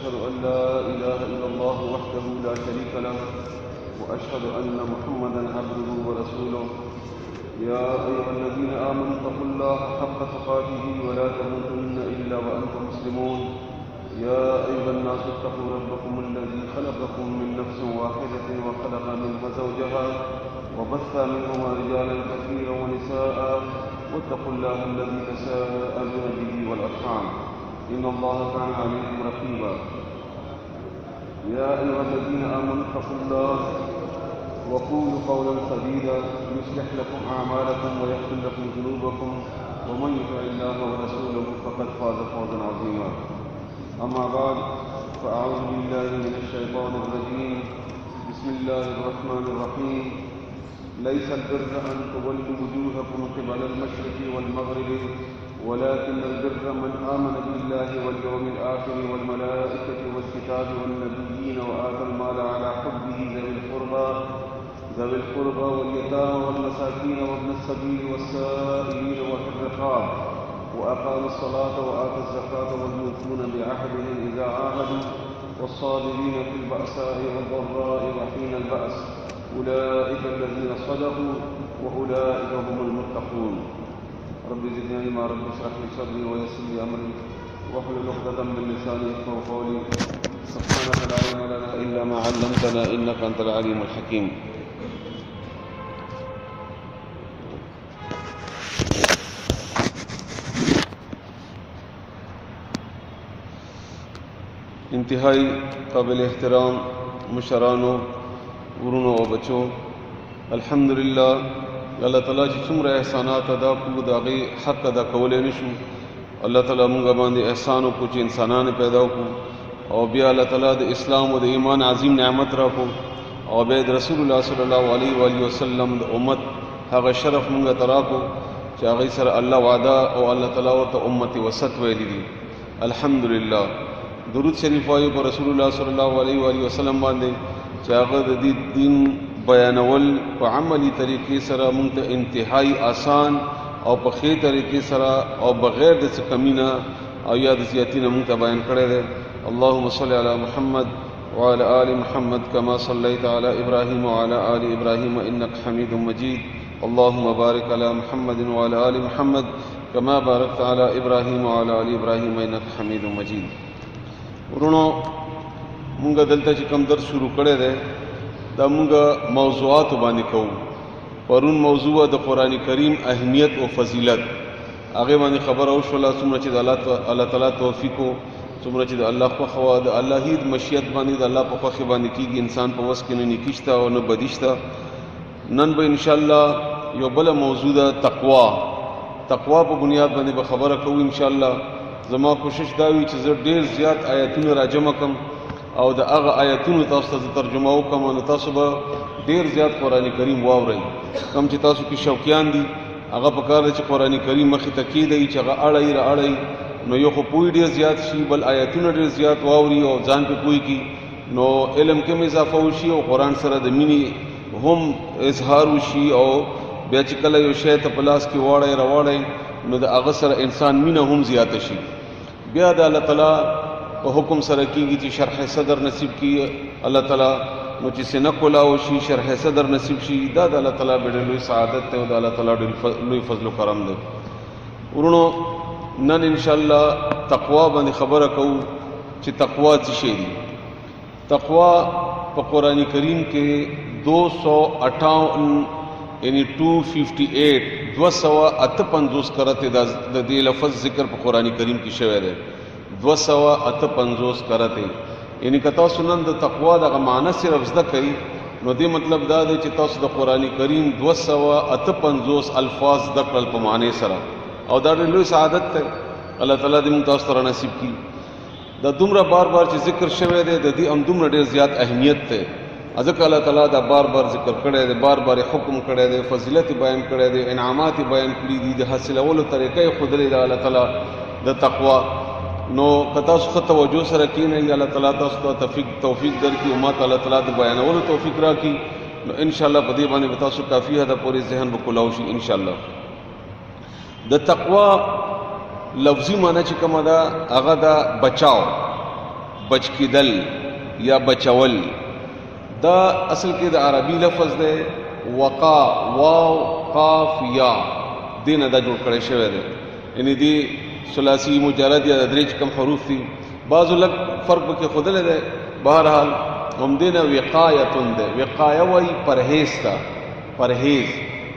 وأشهد أن لا إله إلا الله وحده لا شريك له وأشهد أن محمدا عبده ورسوله يا أيها الذين آمنوا اتقوا الله حق تقاته ولا تموتن إلا وأنتم مسلمون يا أيها الناس اتقوا ربكم الذي خلقكم من نفس واحدة وخلق منها زوجها وبث منهما رجالا كثيرا ونساء واتقوا الله الذي تساءلون به والأرحام إن الله كان عليكم رقيبا يا أيها الذين آمنوا اتقوا الله وقولوا قولا سديدا يصلح لكم أعمالكم ويغفر لكم ذنوبكم ومن يطع الله ورسوله فقد فاز فوزا عظيما أما بعد فأعوذ بالله من الشيطان الرجيم بسم الله الرحمن الرحيم ليس البر أن تولوا وجوهكم قبل المشرق والمغرب ولكن البر من آمن بالله واليوم الآخر والملائكة والكتاب والنبيين وآتى المال على حبه ذوي القربى واليتامى والمساكين وابن السبيل والسائلين وفي الرقاب وأقام الصلاة وآتى الزكاة والموفون بعهدهم إذا عاهدوا والصابرين في البأساء والضراء وحين البأس أولئك الذين صدقوا وأولئك هم المتقون رب زدني علما رب اشرح لي صدري ويسر لي أمري واحلل عقدة من لساني يفقهوا قولي سبحانك لا علم لنا إلا ما علمتنا إنك أنت العليم الحكيم. انتہائی قابل احترام مشرانو ورونو او بچو الحمدللہ اللہ تعالیٰ چې څومره احسانات ادا کړو د هغې حق ادا کولی نه شو. الله تعالیٰ مونږ باندې احسان وکړو چې انسانان پیدا وکړو او بیا الله تعالیٰ د اسلام او د ایمان عظیم نعمت راکړو او بیا د رسول الله صلی الله علیه و آله وسلم د امت هغه شرف مونږ ته راکړو چې هغې سره الله وعده او الله تعالیٰ ورته امت وسط ویلي دي. الحمدلله درود شریف وایو پر رسول الله صلی الله علیه و آله وسلم باندې چې هغه د دې دین بیانول په عملی طریقې سره مونږ ته انتهایی آسان او په ښې طریقې سره او بغیر د څه کمی نه او یا د زیاتي نه مونږ ته بیان کړی دی. اللهم صل علی محمد وعلى آل محمد كما صليت على إبراهيم وعلى آل إبراهيم إنك حميد مجيد. اللهم بارك على محمد وعلى آل محمد كما باركت على إبراهيم وعلى آل إبراهيم إنك حميد مجيد. ورونو مونږ دلته چې کوم درس شروع کړی دی دا مونږ موضوعاتو باندې کوو. پرون موضوع د قرآن کریم اهمیت او فضیلت هغې باندې خبره وشوله څومره چې د الله تعالی توفیق و څومره چې د الله خوښه وه د اللهي مشیت باندې د الله په خوښې باندې کېږي. انسان په وس کې نه نیکي شته او نه بدي شته. نن به انشاءالله یو بله موضوع ده تقوا په بنیاد باندې به خبره کوو انشاءالله. زما کوشش دا وي چې زه ډېر زیات آیتونه راجمع کړم او د هغه آیتونو تاسو ته ترجمه وکړم نو تاسو به ډېر زیات قرآن کریم واورئ. کوم چې تاسو کې شوقیان دي هغه پکار دی چې قرآن کریم مخې ته کېدی چې هغه اړئ را اړئ نو یو خو پوی ډېر زیات شي بل آیتونه ډېر زیات واوري او ځان پې پوی کړي نو علم کې هم اضافه وشي او قرآن سره د مینې هم اظهار وشي او بیا چې کله یو شی ته په لاس کې واړئ راواړئ نو د هغه سره انسان مینه هم زیاته شي. بیا د الله تعالی په حکم سره کېږي چې شرح صدر نصیب کړي الله تعالی نو چې سینه کلاو شي شرح صدر نصیب شي دا د الله تعالی ډېر لوی سعادت دی او د الله تعالی ډېر لوی فضل و کرم دی. ورونو نن انشاءالله تقوا باندې خبره کوو چې تقوا څه شی دی. تقوا په قرآن کریم کې 258 یعنی 258 کرته د دې لفظ ذکر په قرآن کریم کې شوی دی. 258 کرته یعنی که تاسو نن د تقوا دغه معنی صرف زده کوئ نو دې مطلب دا دی چې تاسو د قرآن کریم 258 الفاظ زده کړل په معنی سره او دا ډېر لوی سعادت دی. الله تعالی دې موږ تاسو ته نصیب کړي. دا دومره بار چې ذکر شوی دی د دې هم دومره ډېر زیات اهمیت دی ځکه الله تعالی دا بار ذکر کړی دی بار حکم کړی دی فضیلت بیان کړی دی انعامات بیان کړي دي د حاصلولو طریقې ښودلې ده الله تعالی د تقوا. نو که تاسو ښه توجه سره کښېنئ الله تعالی تاسو ته توفیق درکړي او ما ته الله تعالی د بیانولو توفیق راکړي نو انشاءالله په دې باندې به تاسو کافي حده پورې ذهن به کلاو شي انشاءالله. د تقوا لفظي معنی چې کومه ده هغه ده بچاو بچ کیدل یا بچول. دا اصل کې د عربي لفظ دی وقا، واو قاف یا، دینه دا جوړ کړی شوی دی. یعنی دی ثلاثي مجرد یا درې کم حروف دي، بعضو لږ فرق پکې ښودلی دی. بهرحال هم دینه وقایتون دی. وقایه وایي پرهیز ته، پرهیز.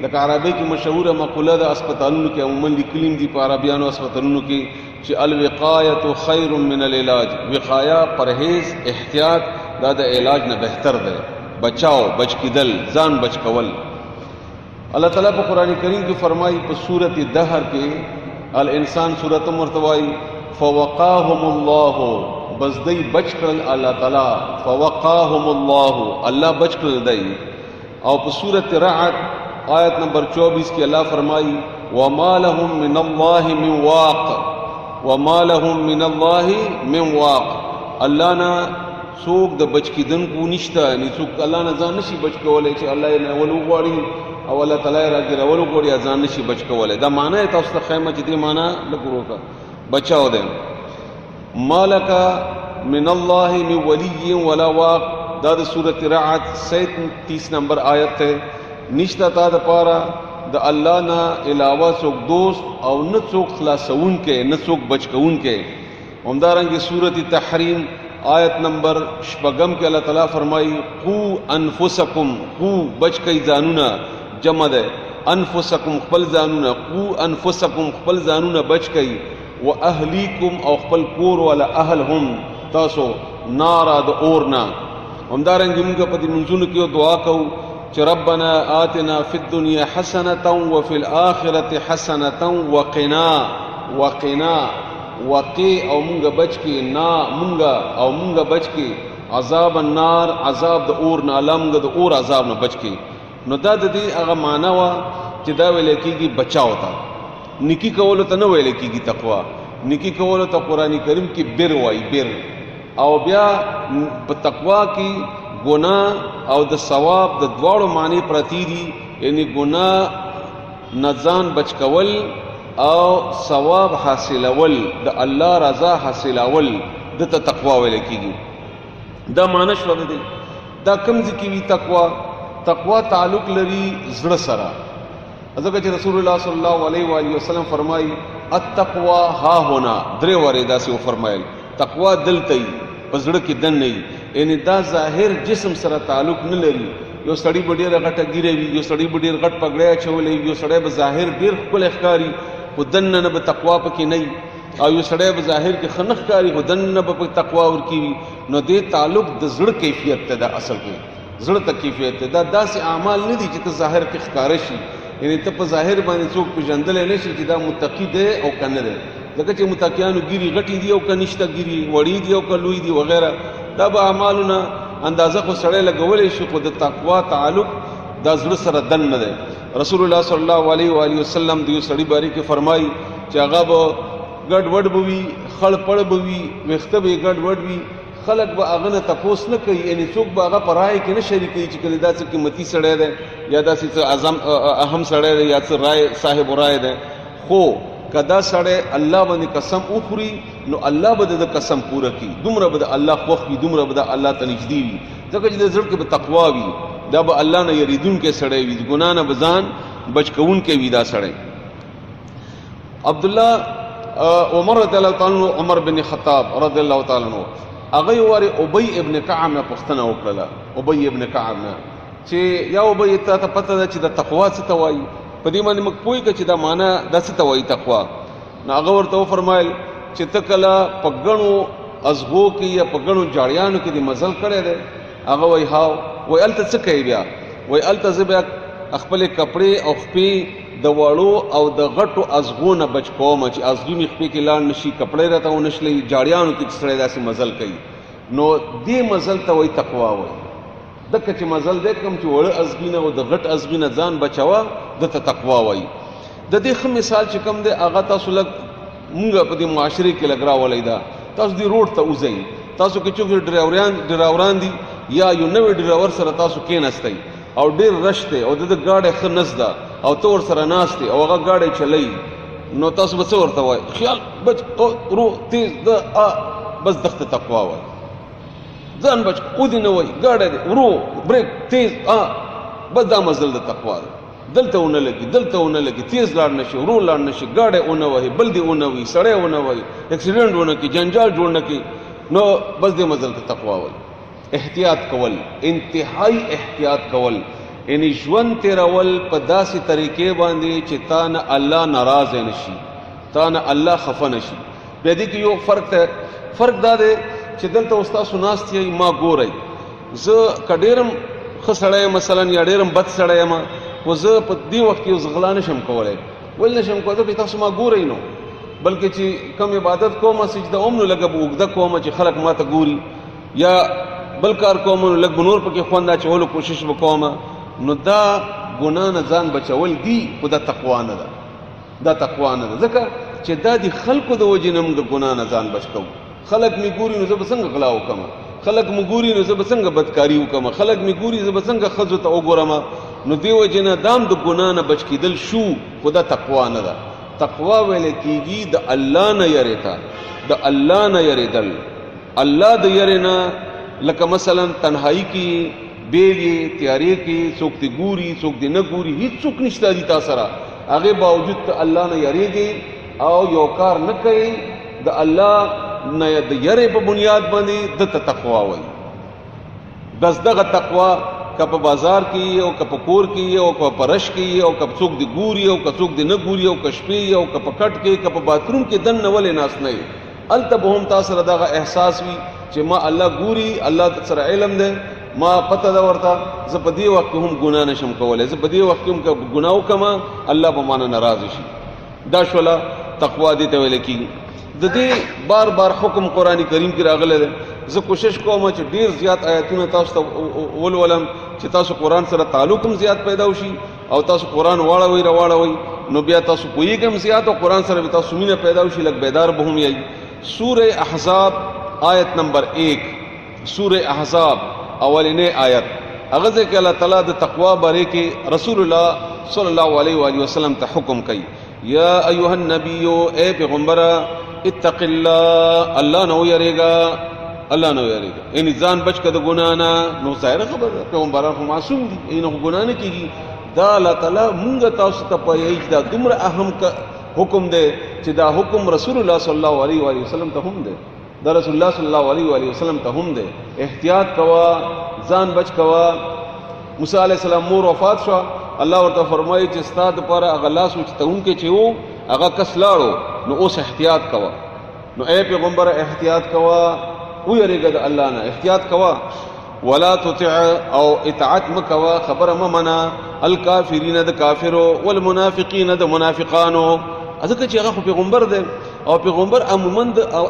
لکه عربی کې مشهوره مقوله ده، اسپتالونو کې عموما لیکلیم دي په عربیانو اسپتالونو کې چې الوقایة خیر من العلاج. وقایه پرهیز، احتیاط دا د علاج نه بهتر دی. بچاو، بچ کیدل، ځان بچ کول. اللہ تعالیٰ په قرآن کریم کې فرمایي په سورت دهر کې الانسان سورت مرتوائی فوقاهم الله، بس دی بچ کړل الله تعالیٰ، فوقاهم الله، اللہ بچ کړل دی. او په سورت رعد آیت نمبر 24 کې اللہ فرمائی وما لهم من الله من واق، وما لهم من الله من واق. اللہ نا څوک د بچ کیدونکو نشته، یعنی څوک الله نه ځان نشي بچ کولای چې الله یې نه ولو غواړي او الله تعالی راګرولو غواړي ځان نشي بچ کولای. دا معنی تاسو ته خیمه چې دې معنی لګورو کا بچاو دې. مالک من الله من ولی ولا واق، دا د سورۃ رعد 37 نمبر آیت ہے. نشتا تا د پاره د الله نه علاوه څوک دوست او نه څوک خلاصون کې، نه څوک بچ کون کې. همدارنګه سورۃ تحریم آیت نمبر 6 کې اللہ تعالیٰ فرمائی قو انفسکم، قو بچ کئی ځانونه، جمع ده انفسکم خپل ځانونه، قو انفسکم خپل ځانونه بچ کئی، و اهلیکم او خپل کور والا اهل هم تاسو نارا د اورنا. همدارنګه موږ په دې منځونو کې دعا کوو چې ربنا آتنا فی الدنیا حسنة وفي الآخرة حسنة وقنا وقی او مونږه بچ کی نا مونږه او مونږه بچ کی عذاب النار، عذاب د اور نه، الله مونږه د اور عذاب نه بچ کی. نو دا د دې هغه معنا وا چې دا ویل کېږي بچاو تا. نیکی کولو ته نه ویل کېږي تقوا، نیکی کولو ته قرآن کریم کې بر وای، بر. او بیا په تقوا کې ګناه او د ثواب د دواړو معنی پرتی دي. یعنی ګناه نه ځان بچ کول او ثواب حاصلول، د الله رضا حاصلول، دته تقوا ویل کېږي. دا معنی شو دی. دا کوم ځکه وی تقوا، تقوا تعلق لري زړه سره. ځکه چې رسول الله صلی الله علیه و آله وسلم فرمایي التقوا ها هنا، درې واره داسې و فرمایل تقوا دلته په زړه کې دن نه. یعنی دا ظاهر جسم سره تعلق نه لري. یو سړی به ډېره غټه ګیره وي، یو سړی به ډېر غټ پګړی اچولی وي، یو سړی به ظاهر ډېر ښکلی ښکاري خو دننه نه به تقوا پکې نه وي، او یو سړی به ظاهر کې ښه نه ښکاري خو دننه به پکې تقوا ورکې وي. نو دې تعلق د زړه کیفیت ته ده، اصل کې زړه ته کیفیت ته. دا داسې اعمال نه دي چې ته ظاهر کې ښکاره شي، یعنی ته په ظاهر باندې څوک پېژندلی نه شي چې دا متقي دی او که نه دی. ځکه چې متقیانو ګیري غټي دي او که نشته ګیري، وړي دي او که لوی دي وغیره. دا به اعمالونه اندازه خو سړی لګولی شي خو د تقوا تعلق دا زړه سره دن نه دی. رسول الله صلی الله علیه و آله وسلم د یو سړي باره کې فرمایي چې هغه به ګډ وډ به وي، خړ پړ به وي، ویښته به یې ګډ وډ وي، خلک به هغه نه تپوس نه کوي. یعنی څوک به هغه په رایې کې نه شریکوي چې کله دا څه قیمتي سړی دی یا داسې څه اهم سړی دی یا څه رای صاحب رای دی. خو که دا سړی الله باندې قسم وخوري نو الله به د قسم پوره کړي. دومره به د الله خوښ وي، دومره به د الله ته نږدې وي. ځکه چې د زړه کې به تقوا وي، دا به الله نه یریدونکی سړی وي، ګناه نه به ځان بچ کوونکی وي دا سړی. عبدالله عمر رضی الله تعالی عنہ، عمر بن خطاب رضی الله تعالی عنہ، هغه واره ابی ابن کعب نه پوښتنه وکړه. ابی ابن کعب نه چې یا ابی ته پته ده چې د تقوا څه ته وایي، په دې باندې موږ پوهېږو چې دا معنا دا څه ته وایي تقوا. نو هغه ورته وفرمایل چې ته کله په ګڼو ازغو کې یا په ګڼو جاړیانو کې دې مزل کړی دی؟ هغه وایي هاو. وایي هلته څه کوي بیا؟ وایي هلته زه بیا خپلې کپړې او خپې د وړو او د غټو ازغو نه بچ کوم چې ازغي مې خپې کې لاړ نشي، کپړې راته ونشلي، جاړیانو کې چې سړی داسې مزل کوي. نو دې مزل ته وایي تقوا وایي. دکه چې مزل دی کوم چې وړه ازغي نه او د غټ ازغي نه ځان بچوه، دته تقوا وایي. د دې ښه مثال چې کوم دی هغه تاسو لږ مونږ په دې معاشرې کې لږ راولی دا. تاسو دې روډ ته وځئ، تاسو کې چوک ډرایوران دي یا یو نوی ډرایور سره تاسو کېناستئ او ډېر رش دی او د ده ګاډی ښه نس ده او ته ورسره ناست دی او هغه ګاډی چلوي، نو تاسو به څه ورته وایئ؟ خیال بچ رو تیز ده بس دغه ته تقوا وایي. ځان بچ او دې نه وای ګاډه دې ورو بریک تیز بس دا مزل د تقوا ده دلته ونه لګي تیز لاړ نشي ورو لاړ نشي ګاډه اونه وای بل دې اونه وای سړی اونه وای اکسیډنټ ونه کی جنجال جوړ نه کی نو بس دې مزل ته تقوا وای احتیاط کول انتهائی احتیاط کول یعنی ژوند تیرول په داسې طریقې باندې چې تا نه الله ناراض نشي تا نه الله خفه نشي بیا دې کې یو فرق دا دی چې دلته استاد ناست یې ما ګورئ زه کډیرم خسړی مثلا یا ډیرم بد سړی یم خو زه په دې وخت کې غلا نشم کولی ول نشم کولی چې تاسو ما ګورئ نو بلکې چې کم عبادت کوم سجده هم نو لږه به اوږده کوم چې خلک ما ته ګوري یا بل کار کوم نو لږ به نور پکې خوند اچولو کوشش به کوم نو دا ګناه نه ځان بچول دي خو دا تقوا نه ده ځکه چې دا د خلکو د وجې نه موږ د ګناه نه ځان بچ کوو خلک مې ګوري نو زه به څنګه غلا وکړم خلک مې ګوري نو زه به څنګه بدکاري وکړم خلک مې ګوري زه به څنګه ښځو ته وګورم نو دې وجې نه دام د ګناه نه بچ کېدل شو خو دا تقوا نه ده تقوا ویل کېږي د الله نه یری ته د الله نه یریدل الله د یری نه لکه مثلا تنهایی کې بیلی تیاری کې څوک دې ګوري څوک دې نه ګوري هیڅ څوک نشته دي تا سره هغه باوجود ته الله نه یریږي او یو کار نه کوي د الله نه د یری په بنیاد باندې د تقوا وایي بس دغه تقوا که په بازار کې او که په کور کې او که په رش کې او که څوک دې ګوري او که څوک دې نه ګوري او که شپې او که په کټ کې که په باتروم کې دن نه ولې ناست نه الته به هم تا سره دغه احساس وي چې ما الله ګوري الله سره علم دی ما پته دا ورته زه په دې وخت هم ګناه نشم کولی زه په دې وخت هم که ګناه وکړم الله به مانه ناراض شي دا شوله تقوا دې ته ویل کېږي د دې بار بار حکم قرآن کریم کې راغلی دی زه کوشش کوم چې ډیر زیات آیاتونه تاسو ته ولولم چې تاسو قرآن سره تعلق هم زیات پیدا وشي او تاسو قرآن واړوئ نو بیا تاسو پوهیږئ زیات او قرآن سره به تاسو مینه پیدا وشي لږ بیدار به هم یئ سورہ احزاب آیت نمبر 1 سورہ احزاب اولینه آیت هغه ځکه الله تعالی د تقوا باره کې رسول الله صلی الله علیه و آله وسلم ته حکم کوي یا ایها النبی اے پیغمبر اتق الله الله نو یریگا یعنی ځان بچ کده ګنا نه نو ظاهر خبره پیغمبران خو معصوم دي اینو ګنا نه کیږي دا الله تعالی مونږ تاسو ته پایې دا دومره اهم حکم دی چې دا حکم رسول الله صلی الله علیه و آله وسلم ته هم دی دا رسول الله صلی الله علیه و آله وسلم ته هم دی احتیاط کوا ځان بچ کوا موسی علیہ السلام مور وفات شو الله ورته فرمایي چې ستاد پر هغه لاس وچتونکې چې وو هغه کس لاړو نو اوس احتیاط کوا نو اے پیغمبر احتیاط کوا او یریګه د الله نه احتیاط کوا ولا تطع او اطاعت مکوا خبر ممنا الکافرین د کافرو والمنافقین د منافقانو ځکه چې هغه پیغمبر دی او پیغمبر عموما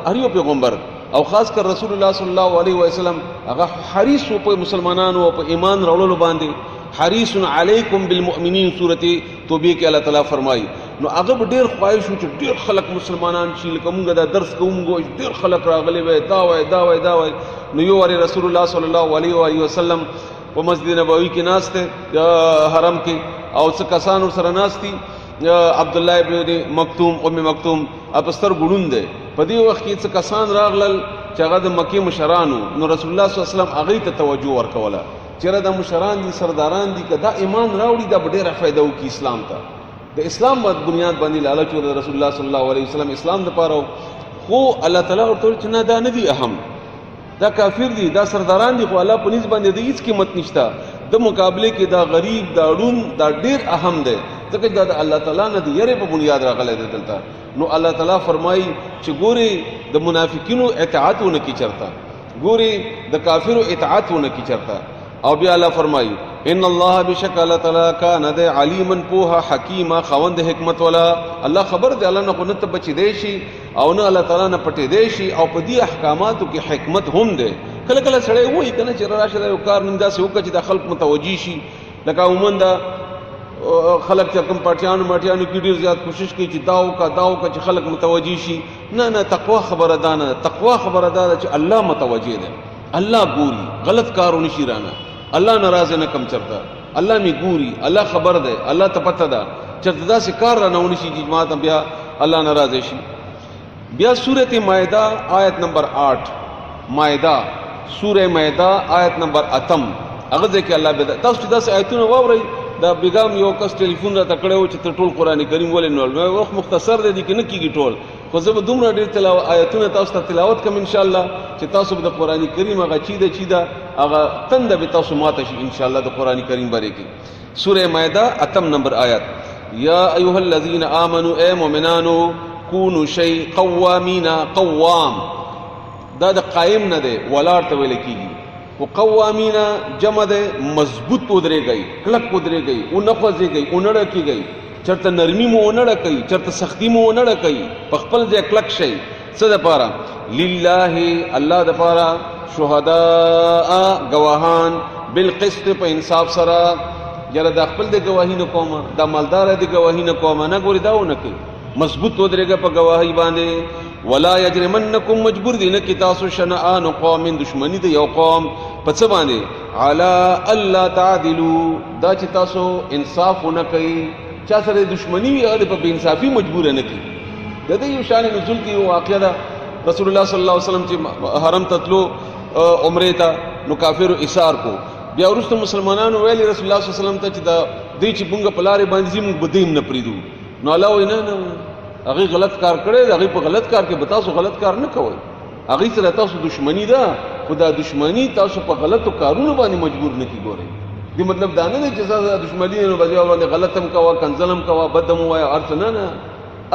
هر یو پیغمبر او خاص کر رسول الله صلی الله علیه وسلم هغه حریص په مسلمانانو او په ایمان راوړلو باندې حریص علیکم بالمؤمنین سورته توبه کې الله تعالی فرمایي نو هغه ډیر خواهش و چې ډیر خلک مسلمانان شي لکه موږ دا درس کوو ډیر خلک راغلي وي دا وای نو یو وری رسول الله صلی الله علیه وسلم په مسجد نبوي کې ناشته حرم کې او څه کسان سره ناشتي عبد الله ابن مکتوم مکتوم اپستر ګړوند دی په دې وخت کې څه کسان راغلل چې هغه د مکه مشرانو نو رسول الله صلی الله علیه وسلم هغه ته توجه ورکوله چیرې د مشران دي سرداران دي کدا ایمان راوړي دا ډېره فائدہ وکي اسلام ته د اسلام په بنیاد باندې لالچ ور رسول الله صلی الله علیه وسلم اسلام د پاره خو الله تعالی ورته چې نه دا نه دي اهم دا کافر دي دا سرداران دي خو الله په نسبت باندې د هیڅ قیمت نشته د مقابله کې دا غریب دا ډون دا ډېر اهم دی ځکه دا د الله تعالی نه د یری په بنیاد راغلی دی دلته نو الله تعالی فرمایي چې ګوري د منافقینو اطاعتونه کی چرتا ګوري د کافرو اطاعتونه کی چرتا او بیا الله فرمایي ان الله بشک الله تعالی کان د علیما پوها حکیما خوند حکمت والا الله خبر دی الله نه کو نت بچی دی شي او نه الله تعالی نه پټی دی شي او په دې احکاماتو کې حکمت هم دی کله کله سړی وایي کنه چې راشه یو کار نندا سه وکړي چې د خلق متوجي شي لکه عموما دا خلق چې کوم پټیانو کې ډیر زیات کوشش کوي چې داو کا چې خلق متوجي شي نه تقوا خبره دانه تقوا خبره ده چې الله متوجي دی الله ګوري غلط کارونه شي رانه الله ناراض نه کم چرتا الله می ګوري الله خبر ده الله ته پته ده چې دا کار رانه ونی شي چې ماته بیا الله ناراض شي بیا سورته مائده آیت نمبر 8 مائده سوره مائده آیت نمبر 8 هغه ځکه الله به تاسو چې داسې آیتونه واورئ دا بیګام یو کس ټلیفون را تکړه چې ټول قران کریم ولې نو وخت مختصر دی کې نه کیږي ټول خو زه به دومره ډېر تلاوت آیتونه تاسو ته تلاوت کوم ان شاء الله چې تاسو به د قران کریم هغه چیده هغه تند به تاسو ماته شي ان شاء الله د قران کریم باندې کې سوره مائده 8 نمبر آیت یا ایها الذین آمنوا اے مؤمنانو کونوا شی قوامین قوام دا د قائم نه دی ولاړ ته ویل کیږي او قوامینا جمع ده مضبوط ودرېږي کلک ودرېږي او نفذېږي او نړه کیږي چرته نرمي مو نړه کوي چرته سختی مو نړه کوي په خپل ځای کلک شي څه د پاره لله الله د پاره شهداء گواهان بالقسط په انصاف سره یره د خپل د گواهی نه کومه د مالدار د گواهی نه کومه نه ګوري داونه کوي مضبوط ودرېږي په گواهی باندې ولا یجرمنکم مجبور دین کی تاسو شنآن قوم دشمنی د یو قوم په څه باندې علی الله تعدلوا دا چې تاسو انصاف نه کوي چا سره دشمنی وي هغه په انصافی مجبور نه کوي د دې یو شان نزول کې واقعا ده رسول الله صلی الله علیه وسلم چې حرم تطلو عمره ته نو کافر ایثار کو بیا ورسته مسلمانانو ویلي رسول الله صلی الله علیه وسلم ته چې دا دې چې بونګه پلاره باندې زموږ بدیم نه پریدو نو الله وینا نه هغه غلط کار کړي هغه په غلط کار کې به تاسو غلط کار نه کوئ هغه سره تاسو دشمنی ده خدا دشمنی تاسو په غلطو کارونو باندې مجبور نه کی ګورئ دې مطلب دا نه چې تاسو دشمنی نو باندې غلطم کوا کنزلم کوا بدم وای ارث نه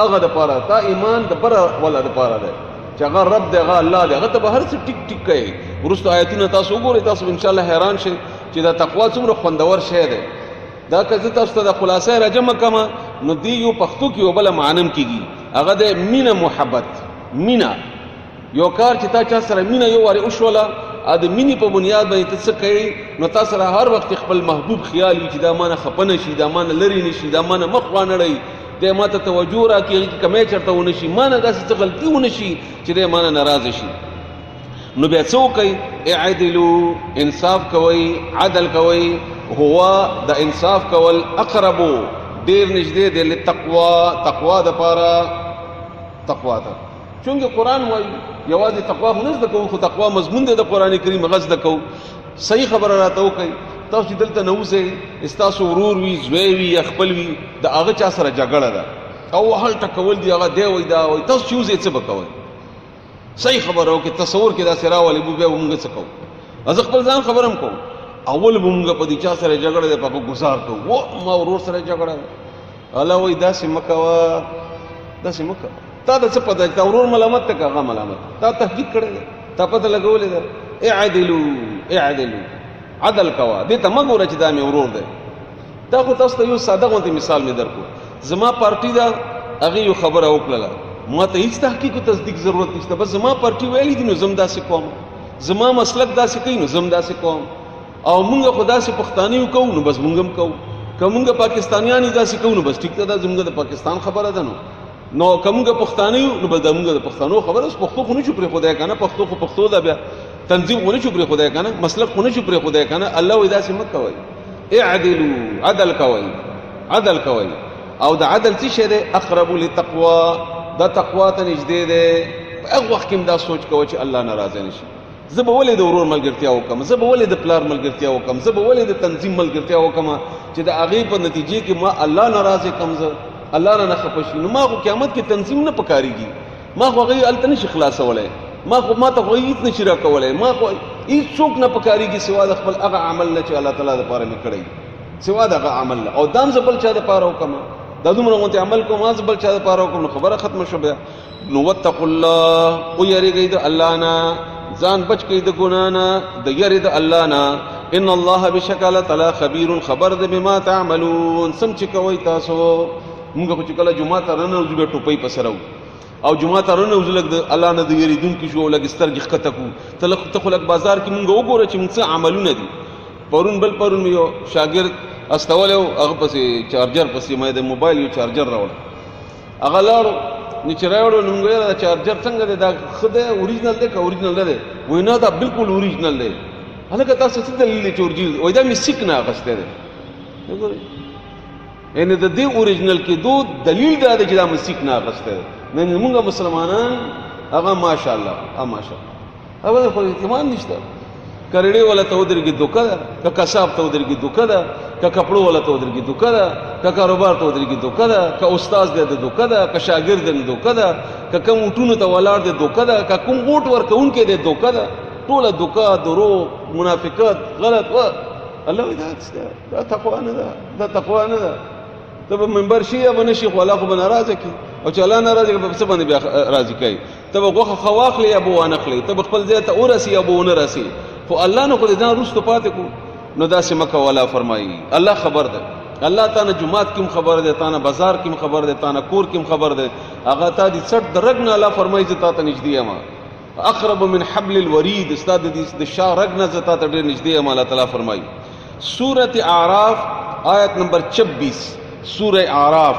هغه د پاره تا ایمان د پر ولا د پاره ده چې هغه رب دی هغه الله دی هغه ته هر څه ټیک ټیک کوي ورسته آیتونه تاسو وګورئ تاسو ان شاء الله حیران شئ چې دا تقوا څومره خوندور شی ده دا که زه تاسو ته د خلاصه راجمه کما نو دی یو پښتو کې وبله معنم کیږي هغه د مینا محبت مینا یو کار چې تا چا سره مینا یو واره وشوله ا د مینی په بنیاد باندې څه کوي نو تاسو سره هر وخت خپل محبوب خیال وي چې دا مانه خپنه شي دا مانه لری نشي دا مانه مخ وانړی د ماته توجه را کې کمه چرته ونشي مانه داسې غلطي ونشي چې د مانه ناراض شي نو بیا څه کوي اعدلوا انصاف کوي عدل کوي هو د انصاف کول اقربو ډیر نږدې دی لتقوا تقوا د پاره تقوا ته چونګه قران وایي یوازې تقوا نه زده کوو خو تقوا مضمون دی د قران کریم غږ زده کوو صحیح خبره راته وکي تاسو دلته نوځي استاسو ورور وی زوی وی خپل وی د هغه چا سره جګړه ده او هل ټکول دی هغه دی وای دا وای تاسو چوزې څه وکوي صحیح خبره وکي تصور کې دا سره ولې بو به موږ څه کوو از خپل ځان خبرم کوم اول بونګه په دې چا سره جګړه ده په گزار کو و ما ورور سره جګړه الله وای داسې مکوا داسې مکوا تا د څه پته تا ورور ملامت ته هغه ملامت تا تحقیق کړی تا پته لګولې ده اعدلوا عدل کوا دې ته مګوره چې دا مې ورور ده دا خو تاسو ته یو ساده غونډه مثال مې درکو زما پارټي دا هغه یو خبره وکړه ما ته هیڅ تحقیق او تصدیق ضرورت نشته بس زما پارټي ویلي دي نو زم داسې کوم زما مسلک داسې کوي نو زم داسې کوم او مونږ خدا سے پښتاني وکاو نو بس مونږ هم کوو کومګه پاکستانیان داسې کوو نو بس ټیک ته دا زموږ د پاکستان خبره ده نو کومګه پښتاني نو بس زموږ د پښتنو خبره اوس پښتو خو نه چوپره خدای کنه پښتو خو پښتو ده بیا تنظیم خو نه چوپره خدای کنه مسلک خو نه چوپره خدای کنه الله وې داسې مت کوي اعدلوا عدل کوي او د عدل څه شه ده اقرب للتقوا دا تقوا ته نږدې ده هغه وخت کې دا سوچ کوي چې الله ناراضه نشي زه به ولې د ورور ملګرتیا وکم زه به ولې د پلار ملګرتیا وکم زه به ولې د تنظیم ملګرتیا وکم چې د هغې په نتیجې کې ما الله ناراضه کم زه الله نه خپه شي نو ما خو قیامت کې تنظیم نه پکاريږي ما خو هغې هلته نشي خلاصولی ما ته خو هیڅ نشي راکولی ما خو هیڅ څوک نه پکاريږي سوا د خپل هغه عمل نه چې الله تعالی دپاره مې کړی سوا د هغه عمل نه او دام زه بل چا دپاره وکم دا دومره غونتې عمل کوم ما زه بل چا دپاره وکم نو خبره ختمه شو بیا نو واتقوا الله ویریږئ د الله نه ځان بچ کړئ د ګناه نه د یری د الله نه ان الله بشکل تعالی خبیر خبر ده بما تعملون سم چې کوي تاسو موږ خو چې کله جمعه ته رانه بیا ټوپۍ په سره او جمعه ته رانه لږ د الله نه د یریدونکي شو لږ سترګې ښکته کړو ته خو لږ بازار کې موږ وګوره چې موږ څه عملونه دي پرون یو شاګرد استولی و هغه پسې چارجر پسې ما د موبایل یو چارجر راوړ هغه لاړو نو چې راوړو نو موږ دا چارجر څنګه دی دا ښه دی اوریجنل دی که اوریجنل نه دی وایي نه دا بالکل اوریجنل دی هلکه تاسو څه دلیل دی چې اوریجنل وایي دا مې سیک نه اخیستی دی وګورئ یعنې د دې اوریجنل کېدو دلیل دا دی چې دا مې سیک نه اخیستی دی نن موږ مسلمانان هغه ماشاءالله هغه خو اعتماد نشته کرڑے والا ته ودرېږي دوکه ده، که کساب ته ودرېږي دوکه ده، که کپړو والا ته ودرېږي دوکه ده، که کاروبار ته ودرېږي دوکه ده، که استاد دی د دوکه ده، که شاګرد دی دوکه ده، که کوم اونټونو ته ولاړ دی دوکه ده، که کوم اوټ ورکوونکی دی دوکه ده. ټوله دوکه، دروغ، منافقت، غلط و الله وایي دا تقوا نه ده، دا تقوا نه ده. ته به منبر شي یا به نه شي، خو الله خو به ناراضه کړي، او چې الله ناراضه کړي په څه باندې بیا راضي کوي؟ ته به غوښه ښه واخلې یا به وانه خلې، ته به خپل ځای ته ورسې یا به ونه رسې، خو الله نه خو دې ځان وروسته پاتې کړو. نو داسې مه کوه. الله فرمایي الله خبر ده، الله تا نه جومات کې هم خبر ده، تا نه بازار کې هم خبر ده، تا نه کور کې هم خبر ده. هغه تا دې څټ د رګ نه الله فرمایي زه تا ته نږدې یم، اقرب من حبل الورید، ستا د شا رګ نه زه تا ته ډېر نږدې یم. الله تعالی فرمایي سورة اعراف آیت نمبر 26، سورہ اعراف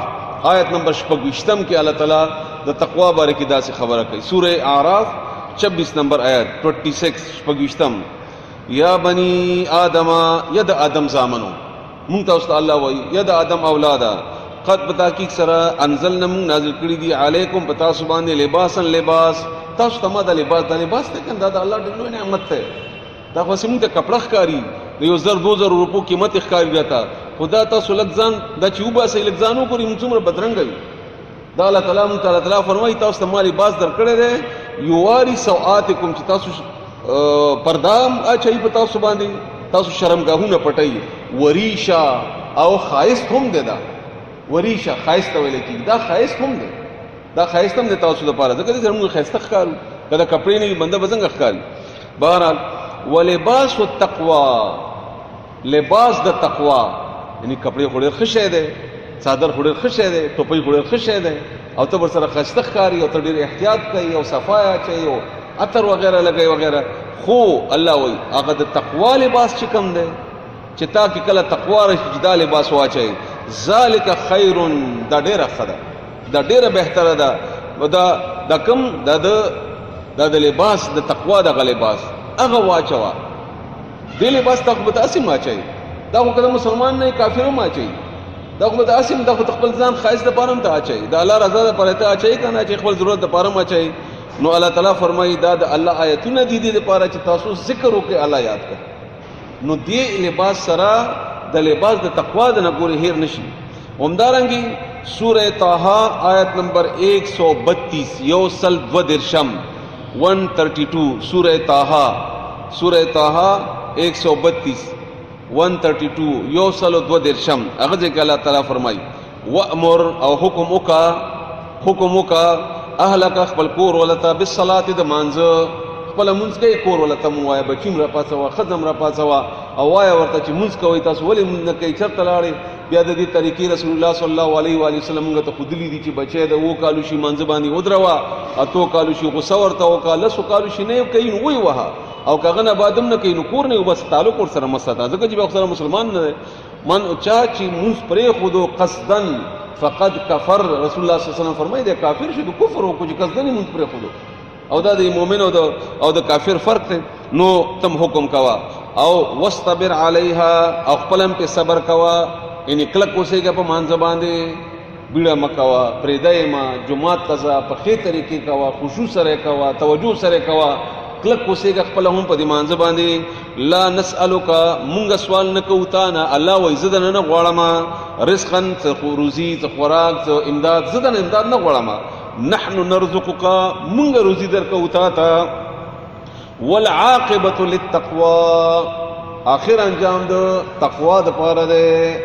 آیت نمبر 26 کې الله تعالی د تقوا باره کې داسې خبره کوي. سورہ اعراف 26 نمبر آیت 26 یا بنی آدم، ید آدم زامنو، مونږ تاسو ته الله وایي ید آدم اولادا، قد بتحقیق سره انزلنا مونږ نازل کړي دي علیکم په تاسو باندې لباسن لباس، تاسو ته ما د لباس ته کنه دا د الله ډېر لوی نعمت دی. دا خو سیمون ته کپڑا ښکاری د 1000-2000 روپو قیمت ښکاری راته، خدا تاسو لږ ځان دا چې وباسئ لږ ځان وګورئ موږ څومره بدرنګه یو. دا الله تعالی مونږ تعالی فرمایي تاسو ته ما لباس درکړی دی یواري سوآتکم، چې تاسو پردام اچوي په تاسو باندې، تاسو شرمګاهونه پټوي، وریشا او خایست هم دی. دا وریشا خایست ویل کېږي، دا خایست هم دی، دا خایست هم دی تاسو لپاره، ځکه چې موږ خایسته ښکارو، کله کپړې نه وي بنده به څنګه ښکاري. بهرحال ولباس التقوا، لباس د تقوا یعنی کپڑے خو ډېر ښه شی دی، څادر خو ډېر ښه شی دی، ټوپۍ خو ډېر ښه شی دی، او ته ورسره ښایسته ښکاري او ته ډېر احتیاط کوي او صفای اچوي او عطر وغیرہ لګوي وغیرہ. خو الله وایي هغه د تقوا لباس چې کوم دی چې تا کې کله تقوا راشي چې دا لباس واچوي، ذالک خیر، دا ډېره ښه ده، دا ډېره بهتره ده. دا کوم دا د لباس د تقوا دغه لباس هغه واچوه. دې لباس ته خو به ته اسیم اچوي، دا خو که مسلمان نه کافر هم اچوي، دا خو به ته اسیم، دا خو خپل ځان ښایست دپاره هم ته اچوي، د الله رضا دپاره ته اچوي که نه چې خپل ضرورت دپاره هم اچوي. نو الله تعالی فرمایي دا د الله آیتونه دي دې دپاره چې تاسو ذکر وکړئ، الله یاد کړئ. نو دې لباس سره د لباس د تقوا د نه ګورې هیر نشي. همدارنګې سورہ طه آیت نمبر 132 یوسل 132 سورہ طه 132 132 یوسل 2 هغه ځکه الله تعالی فرمایي وامر او حکم وکا اهلک خپل کور ولته بالصلاه د مانځه، خپل مونځ کوي کور ولته مو وایه، بچیم را پاسوه، ښځم را پاسوه او وایه ورته چې مونځ کوئ تاسو ولې مونځ نه کوئ، چېرته لاړې؟ بیا د دې طریقې رسول الله صلی الله علیه و وسلم موږ ته ښودلي دي چې بچی د 7 کالو شي مانځه باندې ودروه، 8 کالو شي غوسه ورته وکړه، 10 کالو شي نه کوي نو ویې وهه، او که هغه نه بعد هم نه کوي نو کور نه یو بس تعلق ورسره مه ساته، ځکه چې بیا ورسره مسلمان نه دی. من چا چې مونځ پرېښودو قصدن فقد کفر، رسول الله صلی الله علیه وسلم فرمایي دی کافر شو، د کفر وکړو چې قصدن یې مونځ پرېښودو، او دا د مؤمن او د کافر فرق دی. نو تم حکم کوا او واستبر علیها، او خپل هم پې صبر کوا، یعنی کلک اوسېږه په مانځه باندې، بیړه مه کوه، پرېږدی مه، جومات ته ځه، په ښې طریقې کوه، خشوع سره یې کوه، توجه سره یې کوه، کلک اوسېږه خپله هم په دې مانځه باندې. لا نسألک، مونږ سوال نه کوو تا نه، الله وایي زه درنه نه غواړم رزقا، څه روزي، څه خوراک، څه امداد، زه درنه امداد نه غواړم، نحن نرزقک، مونږ روزي درکوو تا ته. والعاقبة للتقوى، آخر انجام د تقوا دپاره دی.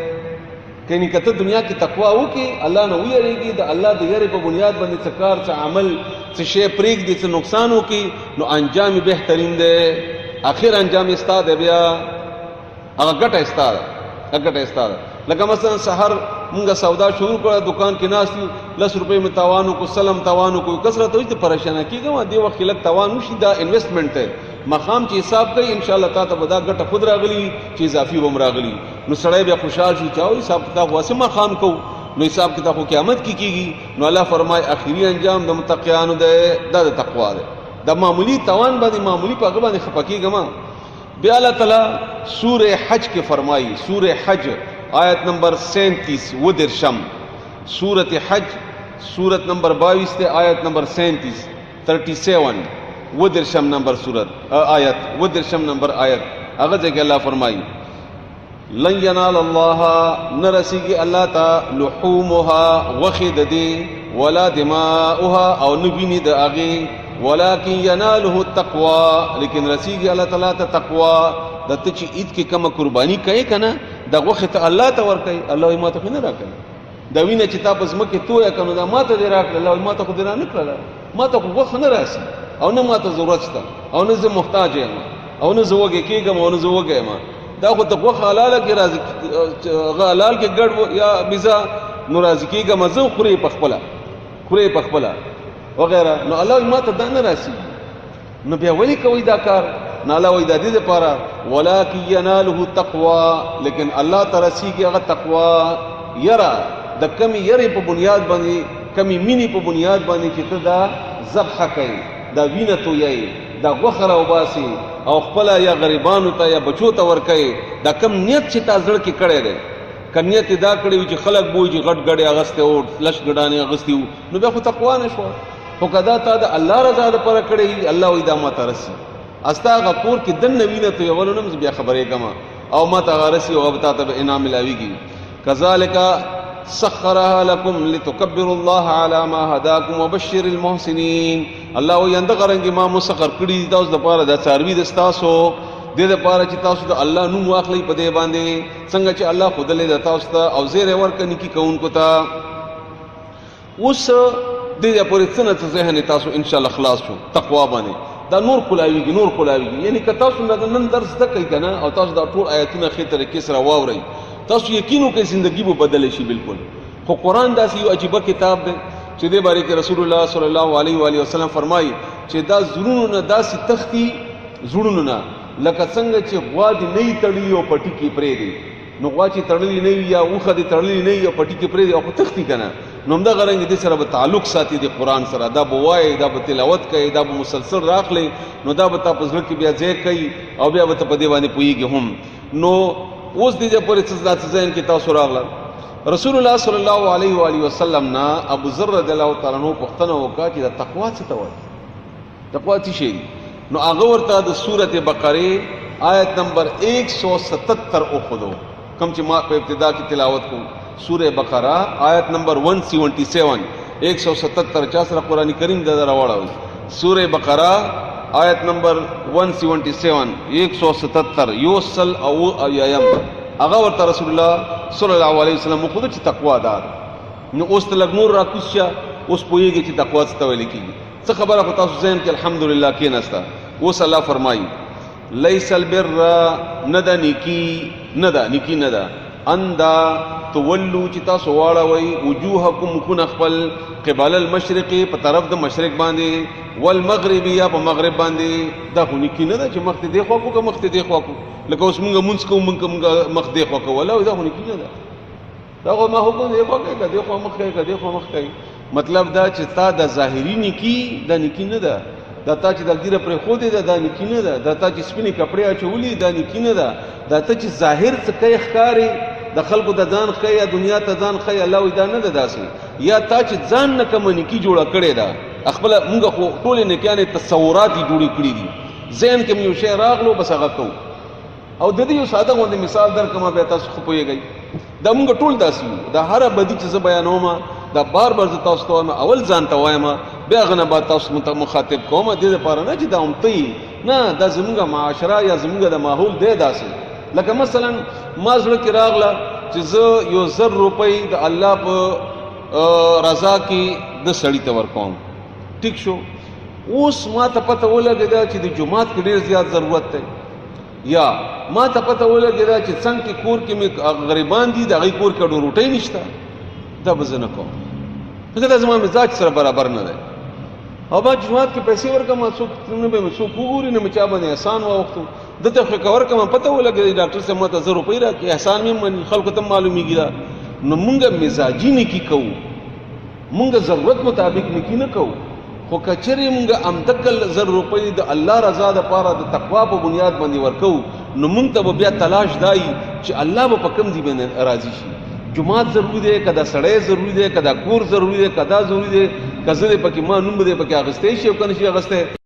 کنی کته دنیا کې تقوا وکړي، الله نه ویریږي، د الله د یری په بنیاد باندې څه کار، څه عمل، څه شی پرېږدي، څه نقصان وکړي، نو انجام یې بهترین دی، آخر انجام یې ستا دی، بیا هغه ګټه یې ستا ده، هغه ګټه یې ستا ده. لکه مثلا سحر مونږ سودا شروع کړه، دکان کې ناست یو، 10 روپۍ مې تاوان وکړو، سلم تاوان وکړو، کس راته وایي ته پریشانه کېږم، دې وخت کې لږ تاوان وشي، دا انویسټمنټ دی، مخام چې حساب کوي انشاءالله تا ته به دا ګټه خود راغلي چې اضافي به هم راغلي. نو سړی بیا خوشحال شي چې او حساب کتاب واسه مخام کوو، نو حساب کتاب خو قیامت کې کېږي. نو الله فرمایي اخري انجام د متقیانو دی، دا د تقوا دی. د معمولی تاوان باندې معمولی په هغه باندې خفه کېږم. بیا الله تعالی سورہ حج کې فرمایي، سورہ حج آیت نمبر 37 ودرشم، سورۃ حج سورت نمبر 22 تے آیت نمبر 37 ودرشم نمبر سورت آیت ودرشم نمبر آیت هغه ځکه الله فرمایي لن ینال الله نرسیږي الله تا لحومها وخد دي ولا دماؤها او نبینی د هغه ولكن يناله التقوى لیکن رسیږي الله تعالی ته تقوا د ته چې عید کې کوم قرباني کوي کنه د وخت الله ته ور کوي الله ما ته نه راکړي دا وینه چې تاسو مکه تویا کنه دا ما ته دې راکړل الله ما ته خو دې نه کړل ما ته وخت نه راسي او نه ما ته ضرورت شته او نه زه محتاج یم او نه زوګه کېږم او نه زوګه ما دا خو ته وخت حلاله کې راځي حلال کې ګډ یا بيزا نو راځي کېږم زه خوري پخپلا وغیرہ نو الله ما ته دا نه راسي نو بیا ولی کوي دا کار نه الله وای د دې لپاره ولکن یناله تقوا لیکن الله ترسیږي هغه تقوا یرا د کمی یری په بنیاد باندې کمی مینی په بنیاد باندې چې ته دا ذبح کوي دا وینه تو یې دا غوخره وباسي او خپل یا غریبانو ته یا بچو ته ور کوي دا کم نیت چې تا زړه کې کړی دی کنیت دا کړی چې خلک بوج غټ غړې اغسته او لش غډانې اغستیو نو بیا خو تقوا نشو خو کدا تا د الله رضا لپاره کړی الله وې دا ما ترسي استا غفور کې دن نوینه ته ولونم بیا خبرې کما او ما ته غرسي او غبتا ته انعام ملاويږي كذلك سخرها لكم لتكبروا الله على ما هداكم وبشر المحسنين الله ويند غرنګ ما مسخر کړی تاسو د پاره د څاروي د تاسو د دې لپاره چې تاسو د الله نوم واخلي په دې باندې څنګه چې الله خود له تاسو ته او زیر ورکني کی کوونکو ته اوس د دې پورې څنګه ذهن تاسو ان شاء الله خلاص شو تقوا باندې دا نور کولاویږي یعنی که تاسو نن درس د کوي کنه او تاسو دا ټول آیاتونه خې طریقې سره واورئ تاسو یقینو کې ژوندۍ به بدل شي بالکل خو قران داسې یو عجیب کتاب دی چې دې باره کې رسول الله صلی الله علیه و علیه وسلم فرمایي چې دا زړونو نه داسې تختی زړونو نه لکه څنګه چې غوا دې نه تړلی او پټی کې پرې دی نو غوا چې تړلی نه یا اوخه دې تړلی نه یا پټی کې پرې دی او تختی کنه نو دا غرنګ دې سره به تعلق ساتي د قران سره دا بوای دا به تلاوت کوي دا به مسلسل راخلي نو دا به تاسو ځل کې بیا ځای کوي او بیا به په دې باندې پويږي هم نو اوس دې پورې څه ذین کې تاسو راغله رسول الله صلی الله علیه و علیه وسلم نا ابو ذر رضی الله تعالی عنہ پوښتنه وکړه چې د تقوا څه ته وایي تقوا څه شی نو هغه ورته د سورته بقره آیت نمبر 177 او خذو کوم چې ما په ابتدا کې تلاوت کوم سورہ بقرہ آیت نمبر 177 177 چا سره قرآن کریم دا راوړل سورہ بقرہ آیت نمبر 177 177 یوصل او ایام هغه ورته رسول الله صلی الله علیه وسلم خود چې تقوا دار نو اوس تلګ نور راکوشه اوس پویږي چې تقوا څه ویل کیږي څه خبره کو تاسو ذهن کې الحمدلله کې نستا اوس الله فرمایي لیس البر ندا نیکی ندا اندا تولو چې تاسو واړوي وجوهکم کن خپل قبال المشرق په طرف د مشرق باندې والمغرب یا په مغرب باندې دا خو نیکی نه ده چې مخ ته دی خو کو مخ ته دی خو کو لکه اوس مونږ مخ دی خو کو ولا دا خو نیکی نه ده دا خو ما حکم دی خو کوي دی خو مخ کوي مطلب دا چې تا د ظاهری نیکی دا نیکی نه ده دا تا چې د ګیره پر خو دی دا نیکی نه ده دا تا چې سپینې کپڑے اچولې دا نیکی نه ده دا ته چې ظاهر څه کوي ښکاری د خلکو د ځان خی یا دنیا ته ځان خی الله وی دا نه ده داسې یا تا چې ځان نه کوم نیکی جوړه کړې ده خپل موږ خو ټول نه کېانه تصورات جوړې کړې دي ذهن کې یو شی راغلو بس هغه کو او د دې یو ساده غوندې مثال درکمه به تاسو خو پوهیږئ دا موږ ټول داسې دا هر بدی چې بیانوم دا بار تاسو ته اول ځان ته وایم بیا غنه با تاسو مخاطب کوم د دې لپاره نه چې دا امتی نه دا زموږه معاشره یا زموږه د ماحول دی داسې لکه مثلا ما زړه کې راغله چې زه یو 1,000 روپۍ د الله په رضا کې د سړی ته ورکوم ټیک شو اوس ما ته پته ولګېده چې د جمعات کې ډېر زیات ضرورت دی یا ما ته پته ولګېده چې څنګه کې کور کې مې غریبان دي د هغې کور کې روټۍ نشته دا به زه نه کوم ځکه دا زما مزاج سره برابر نه دی او ما جمعات کې پیسې ورکوم څوک نه به مې څوک وګوري نه مې چا باندې احسان واوښتو دته خو کور کوم پته ولګېده ډاکټر صاحب ماته 1,000 روپۍ راکړي احسان مې مني خلکو ته معلومیږي دا نو مونږ مزاجي نیکي کوو مونږ ضرورت مطابق نیکي نه کوو خو کچرې مونږ امدکل 1,000 روپۍ د الله رضا لپاره د تقوا په بنیاد باندې ورکو نو مونږ ته بیا تلاش دای چې الله به په کوم ځای باندې راضي شي جمعات ضروری دی کدا سړی ضروری دی کدا کور ضروری دی کدا ضروری دی کزه پکې ما نوم دې پکې اغستې شي او کنه شي اغستې